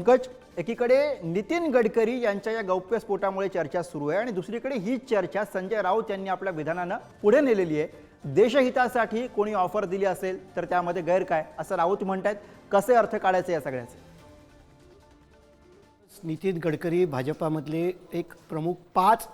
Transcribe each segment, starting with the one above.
पंकज, एकीकडे नितीन गडकरी यांच्या या गौप्यस्फोटामुळे चर्चा सुरू आहे आणि दुसरीकडे ही चर्चा संजय राऊत यांनी आपल्या विधानानं पुढे नेलेली आहे। देशहितासाठी कोणी ऑफर दिली असेल तर त्यामध्ये गैर काय असं राऊत म्हणतात। कसे अर्थ काढायचे या सगळ्याचे? नितीन गडकरी भाजपामधले एक प्रमुख 5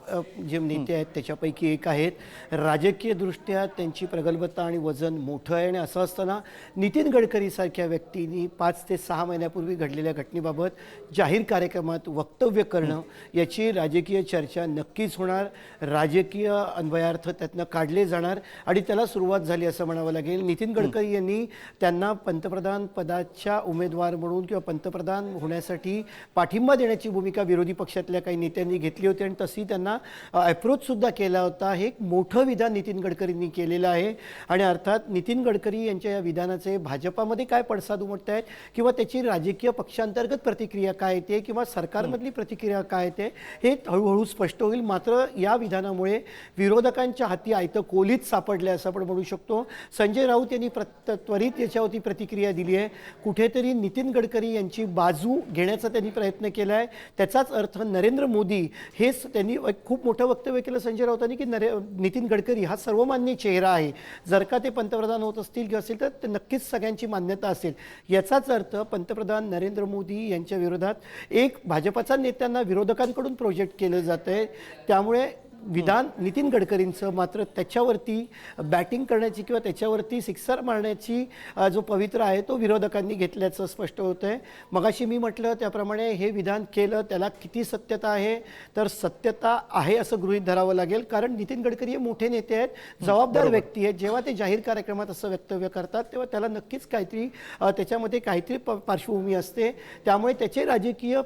जे नेते आहेत त्याच्यापैकी एक आहेत। राजकीयदृष्ट्या त्यांची प्रगल्भता आणि वजन मोठं आहे आणि असं असताना नितीन गडकरीसारख्या व्यक्तींनी 5 ते 6 महिन्यापूर्वी घडलेल्या घटनेबाबत जाहीर कार्यक्रमात वक्तव्य करणं याची राजकीय चर्चा नक्कीच होणार। राजकीय अन्वयार्थ त्यातनं काढले जाणार आणि त्याला सुरुवात झाली असं म्हणावं लागेल। नितीन गडकरी यांनी त्यांना पंतप्रधान पदाच्या उमेदवार म्हणून किंवा पंतप्रधान होण्यासाठी पाठिंबा देण्याची भूमिका विरोधी पक्षातल्या काही नेत्यांनी घेतली होती आणि तशी त्यांना अप्रोच सुद्धा केला होता। हे एक मोठं विधान नितीन गडकरींनी केलेलं आहे आणि अर्थात नितीन गडकरी यांच्या या विधानाचे भाजपामध्ये काय पडसाद उमटत आहेत किंवा त्याची राजकीय पक्षांतर्गत प्रतिक्रिया काय येते किंवा सरकारमधली प्रतिक्रिया काय येते हे हळूहळू स्पष्ट होईल। मात्र या विधानामुळे विरोधकांच्या हाती आयतं कोलीत सापडले असं आपण म्हणू शकतो। संजय राऊत यांनी त्वरित याच्यावरती प्रतिक्रिया दिली आहे। कुठेतरी नितीन गडकरी यांची बाजू घेण्याचा त्यांनी प्रयत्न केला आहे। त्याचाच अर्थ नरेंद्र मोदी हेच त्यांनी एक खूप मोठं वक्तव्य केलं संजय राऊतांनी की नितीन गडकरी हा सर्वमान्य चेहरा आहे, जर का ते पंतप्रधान होत असतील किंवा असेल तर ते नक्कीच सगळ्यांची मान्यता असेल। याचाच अर्थ पंतप्रधान नरेंद्र मोदी यांच्या विरोधात एक भाजपाचा नेत्यांना विरोधकांकडून प्रोजेक्ट केलं जातं आहे। त्यामुळे विधान नितीन गडकरींचं मात्र त्याच्यावरती बॅटिंग करण्याची किंवा त्याच्यावरती सिक्सर मारण्याची जो पवित्रा आहे तो विरोधकांनी घेतल्याचं स्पष्ट होतं आहे। मगाशी मी म्हटलं त्याप्रमाणे हे विधान केलं त्याला किती सत्यता आहे तर सत्यता आहे असं गृहीत धरावं लागेल, कारण नितीन गडकरी हे मोठे नेते आहेत, जबाबदार व्यक्ती आहेत। जेव्हा ते जाहीर कार्यक्रमात असं वक्तव्य करतात तेव्हा त्याला नक्कीच काहीतरी त्याच्यामध्ये काहीतरी पार्श्वभूमी असते, त्यामुळे त्याचे राजकीय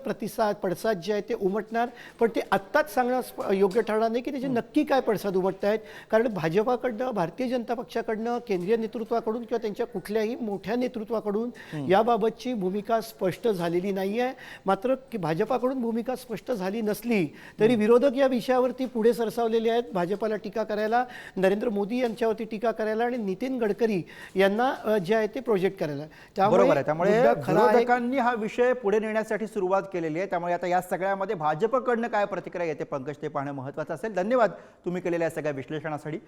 पडसाद जे आहे ते उमटणार। पण ते आत्ताच सांगणं योग्य ठरणार नाही की त्याचे नक्की काय पडसाद उमटत आहेत, कारण भाजपाकडनं भारतीय जनता पक्षाकडनं केंद्रीय नेतृत्वाकडून किंवा त्यांच्या कुठल्याही मोठ्या नेतृत्वाकडून याबाबतची भूमिका स्पष्ट झालेली नाही आहे। मात्र की भाजपाकडून भूमिका स्पष्ट झाली नसली तरी विरोधक या विषयावरती पुढे सरसावलेले आहेत, भाजपाला टीका करायला, नरेंद्र मोदी यांच्यावरती टीका करायला आणि नितीन गडकरी यांना जे आहे ते प्रोजेक्ट करायला। त्यामुळे विरोधकांनी हा विषय पुढे नेण्यासाठी सुरुवात केलेली आहे। त्यामुळे आता या सगळ्यामध्ये भाजपकडनं काय प्रतिक्रिया येते पंकज ते पाहणं महत्त्वाचं असेल। धन्यवाद तुम्ही केलेल्या सगळ्या विश्लेषणासाठी।